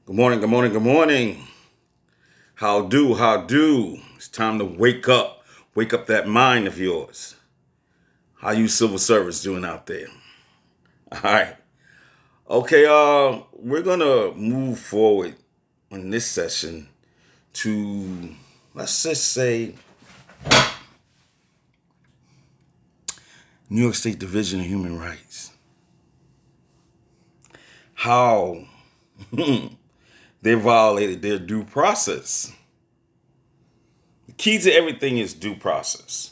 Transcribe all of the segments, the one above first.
Good morning, good morning, good morning. How do, how do? It's time to wake up. Wake up that mind of yours. How you civil service doing out there? All right. Okay, we're gonna move forward in this session to let's just say New York State Division of Human Rights. How they violated their due process. The key to everything is due process.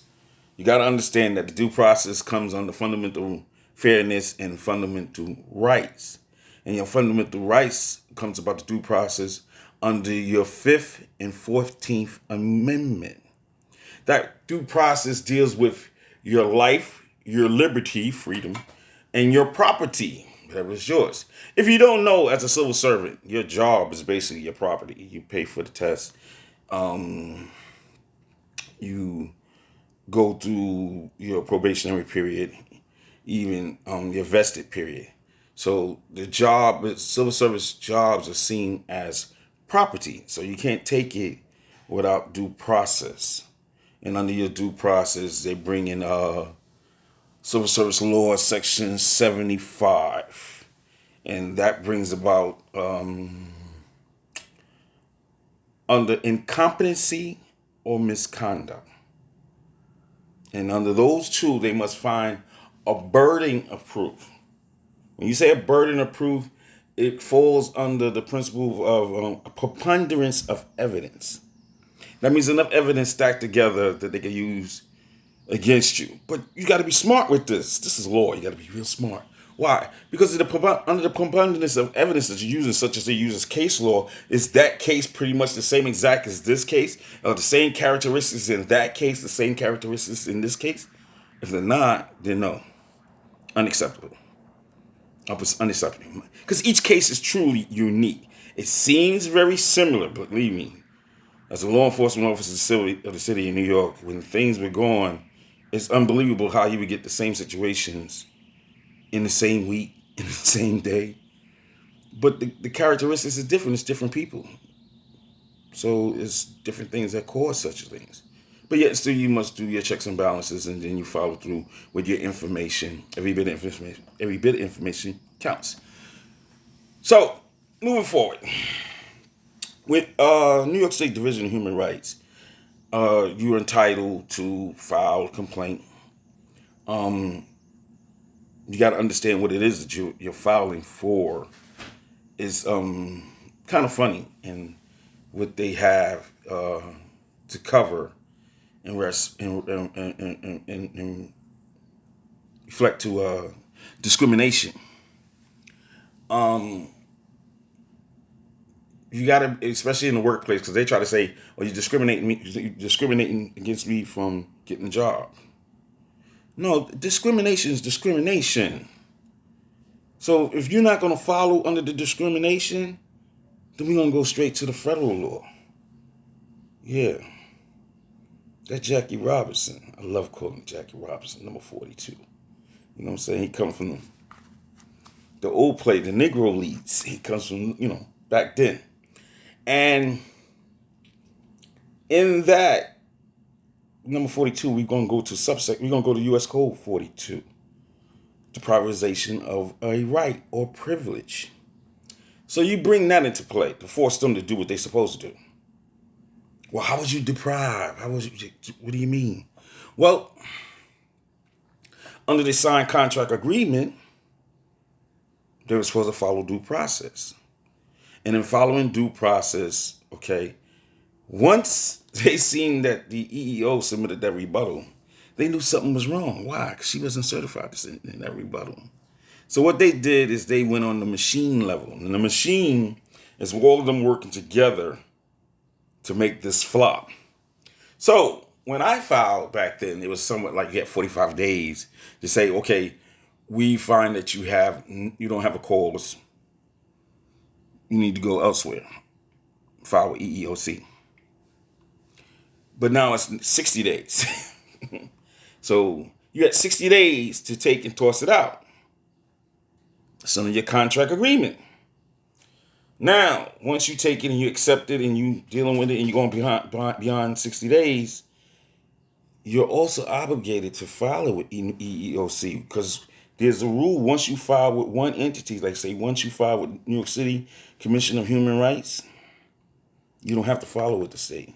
You got to understand that the due process comes under fundamental fairness and fundamental rights. And your fundamental rights comes about the due process under your 5th and 14th Amendment. That due process deals with your life, your liberty, freedom, and your property, whatever is yours. If you don't know, as a civil servant, your job is basically your property. You pay for the test. You go through your probationary period, even your vested period. So civil service jobs are seen as property. So you can't take it without due process. And under your due process, they bring in Civil Service Law Section 75. And that brings about under incompetency or misconduct. And under those two, they must find a burden of proof. When you say a burden of proof, it falls under the principle of a preponderance of evidence. That means enough evidence stacked together that they can use against you. But you got to be smart with this. This is law. You got to be real smart. Why? Because under the preponderance of evidence that you're using, such as they use as case law, is that case pretty much the same exact as this case? Are the same characteristics in that case the same characteristics in this case? If they're not, then no. Unacceptable. Unacceptable. Because each case is truly unique. It seems very similar, but believe me, as a law enforcement officer of the city of New York, when things were going, it's unbelievable how you would get the same situations in the same week, in the same day. But the characteristics is different. It's different people. So it's different things that cause such things. But yet still you must do your checks and balances, and then you follow through with your information. Every bit of information counts. So moving forward. With New York State Division of Human Rights, you're entitled to file a complaint. You got to understand what it is that you're filing for is kind of funny, and what they have to cover and reflect to discrimination. You got to, especially in the workplace, because they try to say, "Oh, you're discriminating against me from getting a job." No, discrimination is discrimination. So if you're not going to follow under the discrimination, then we're going to go straight to the federal law. Yeah. That Jackie Robinson. I love calling Jackie Robinson, number 42. You know what I'm saying? He comes from the old play, the Negro Leads. He comes from, back then. And in that, number 42, we're going to go to we're going to go to U.S. Code 42. Deprivation of a right or privilege. So you bring that into play to force them to do what they're supposed to do. Well, how was you deprived? What do you mean? Well, under the signed contract agreement, they were supposed to follow due process. And in following due process, okay, once they seen that the EEO submitted that rebuttal, they knew something was wrong. Why? Because she wasn't certified to send in that rebuttal. So what they did is they went on the machine level. And the machine is all of them working together to make this flop. So when I filed back then, it was somewhat like you had 45 days to say, okay, we find that you don't have a cause. You need to go elsewhere. File with EEOC. But now it's 60 days. So you had 60 days to take and toss it out. It's under your contract agreement. Now, once you take it and you accept it and you dealing with it and you're going beyond 60 days, you're also obligated to file it with EEOC, because there's a rule. Once you file with one entity, like say once you file with New York City Commission of Human Rights, you don't have to follow with the state.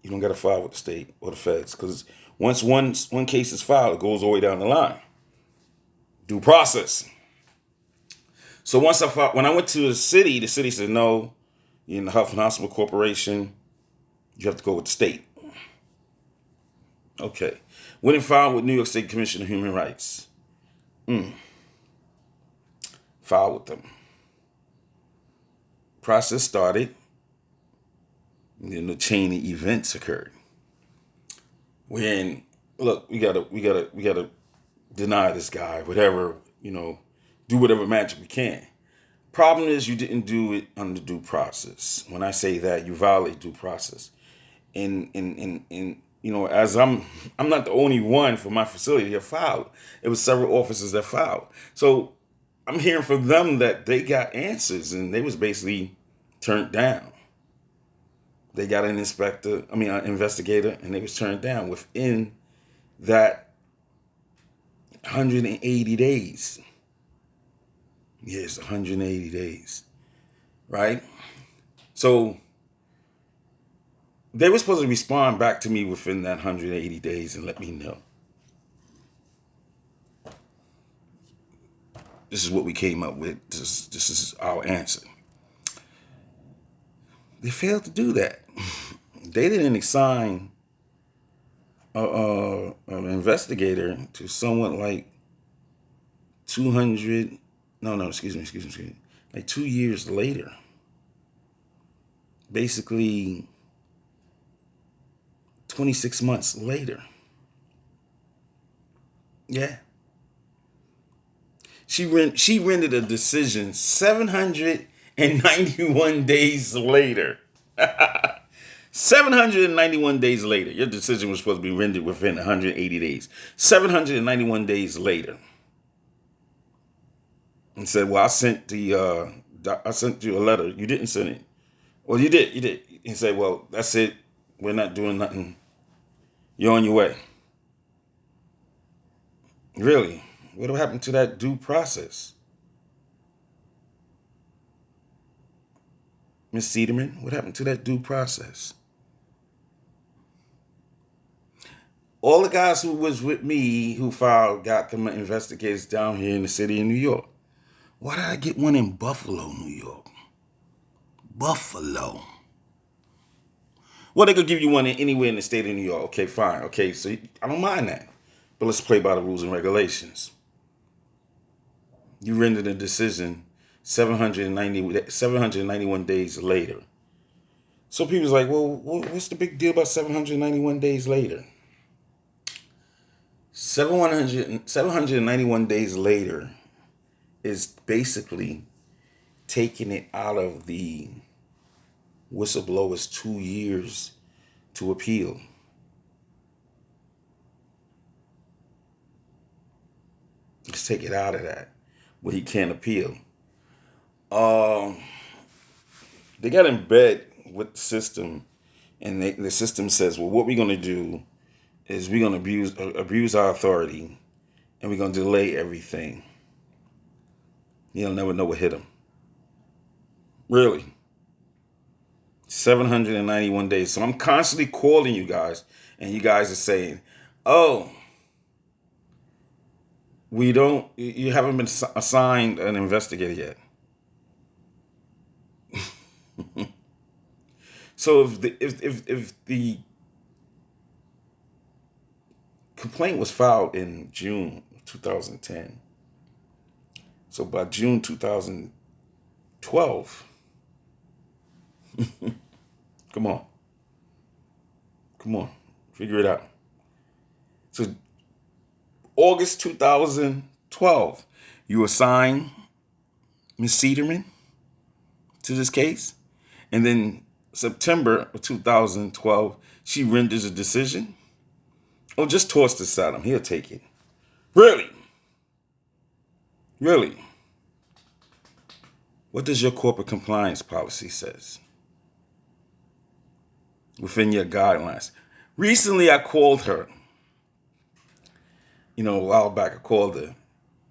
You don't got to file with the state or the feds, because once one case is filed, it goes all the way down the line. Due process. So when I went to the city said, no, you're in the Health and Hospital Corporation. You have to go with the state. Okay. Went and filed with New York State Commission of Human Rights. Filed with them. Process started. And then the chain of events occurred. When, look, we gotta deny this guy, whatever, do whatever magic we can. Problem is, you didn't do it under due process. When I say that, you violate due process. And as I'm not the only one for my facility that filed. It was several officers that filed. So I'm hearing from them that they got answers and they was basically turned down. They got an investigator, and they was turned down within that 180 days. Yes, 180 days. Right? So they were supposed to respond back to me within that 180 days and let me know. This is what we came up with. This is our answer. They failed to do that. They didn't assign an investigator to someone like 200. Excuse me. Like 2 years later. Basically 26 months later. Yeah. She rendered a decision 791 days later. 791 days later. Your decision was supposed to be rendered within 180 days. 791 days later. And said, well, I sent you a letter. You didn't send it. Well, you did. And said, well, that's it. We're not doing nothing. You're on your way. Really? What happened to that due process? Miss Cederman, what happened to that due process? All the guys who was with me who filed got them investigators down here in the city of New York. Why did I get one in Buffalo, New York? Buffalo. Well, they could give you one anywhere in the state of New York. Okay, fine. Okay, so I don't mind that. But let's play by the rules and regulations. You rendered a decision 791 days later. So people's like, well, what's the big deal about 791 days later? 791 days later is basically taking it out of the whistleblower's 2 years to appeal. Let's take it out of that, where he can't appeal. They got in bed with the system, and the system says, well, what we're going to do is we're going to abuse our authority, and we're going to delay everything. You'll never know what hit him. Really. 791 days. So I'm constantly calling you guys, and you guys are saying, oh, you haven't been assigned an investigator yet. So if the complaint was filed in June 2010, so by June 2012, come on, figure it out. So August 2012, you assign Ms. Cederman to this case, and then September of 2012, she renders a decision. Oh, just toss this at him. He'll take it. Really? What does your corporate compliance policy says within your guidelines? Recently, I called her. A while back, I called her,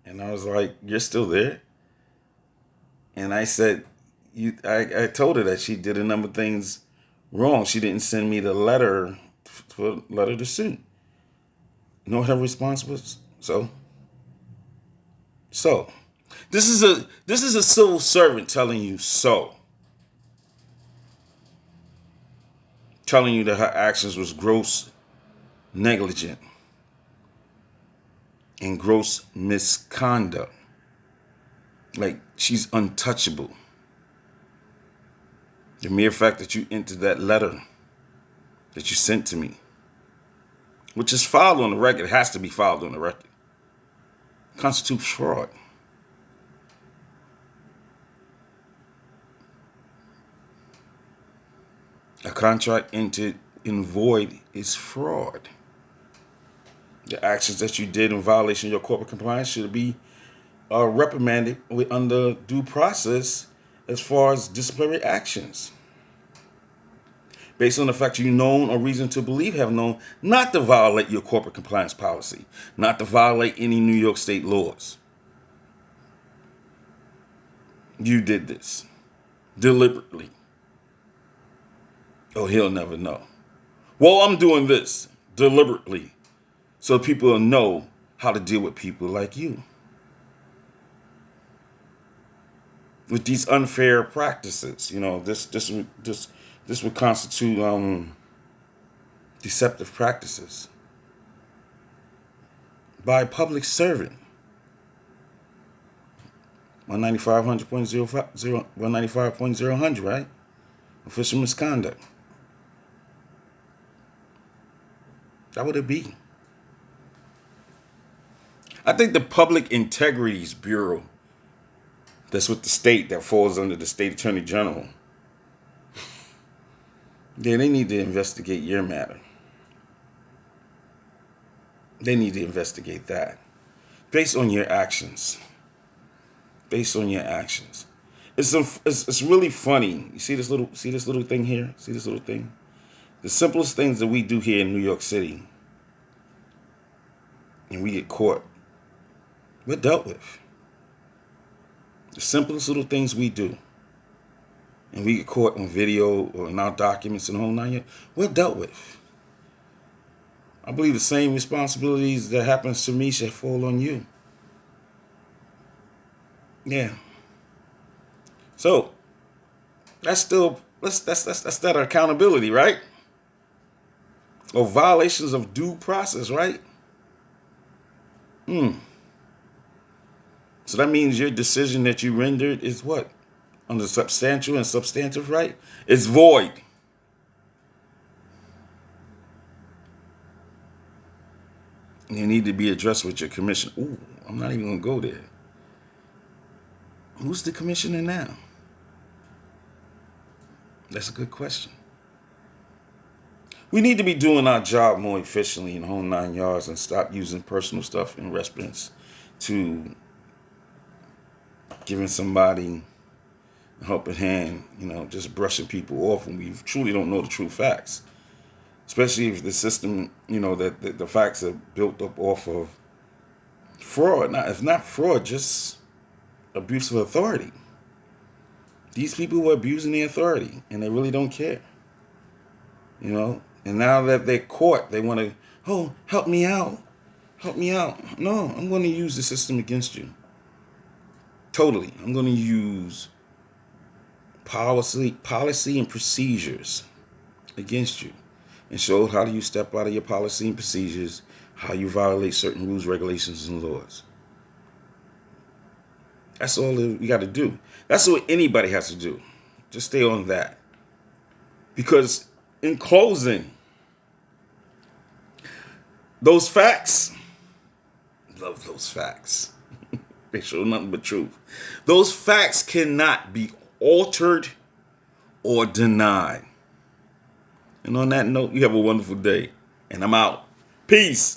and I was like, "You're still there?" And I said, I told her that she did a number of things wrong. She didn't send me the letter for letter to sue. You know what her response was? So this is a civil servant telling you so. Telling you that her actions was gross negligent and gross misconduct. Like, she's untouchable. The mere fact that you entered that letter that you sent to me, which is filed on the record, has to be filed on the record, constitutes fraud. A contract entered in void is fraud. The actions that you did in violation of your corporate compliance should be reprimanded under due process as far as disciplinary actions. Based on the fact you known or reason to believe have known not to violate your corporate compliance policy, not to violate any New York State laws. You did this deliberately. Oh, he'll never know. Well, I'm doing this deliberately so people will know how to deal with people like you. With these unfair practices, this would constitute deceptive practices by a public servant. 195.0, right? Official misconduct. That would it be. I think the Public Integrities Bureau, that's with the state, that falls under the state attorney general, yeah, they need to investigate your matter. They need to investigate that based on your actions. Based on your actions. It's really funny. You see this little thing here? See this little thing? The simplest things that we do here in New York City, and we get caught, we're dealt with. The simplest little things we do, and we get caught on video or in our documents and the whole 9 years, we're dealt with. I believe the same responsibilities that happens to me should fall on you. Yeah. So that's that accountability, right? Or violations of due process, right? So that means your decision that you rendered is what? Under substantial and substantive right? It's void. And you need to be addressed with your commission. Ooh, I'm not even going to go there. Who's the commissioner now? That's a good question. We need to be doing our job more efficiently in the whole 9 yards and stop using personal stuff in reference to giving somebody a helping hand, just brushing people off when we truly don't know the true facts. Especially if the system, that the facts are built up off of fraud. If not fraud, just abuse of authority. These people were abusing their authority, and they really don't care. And now that they're caught, they want to, help me out. Help me out. No, I'm going to use the system against you. Totally. I'm going to use policy and procedures against you and show how you step out of your policy and procedures, how you violate certain rules, regulations, and laws. That's all we got to do. That's what anybody has to do. Just stay on that. Because in closing, those facts, love those facts. They show nothing but truth. Those facts cannot be altered or denied. And on that note, you have a wonderful day. And I'm out. Peace.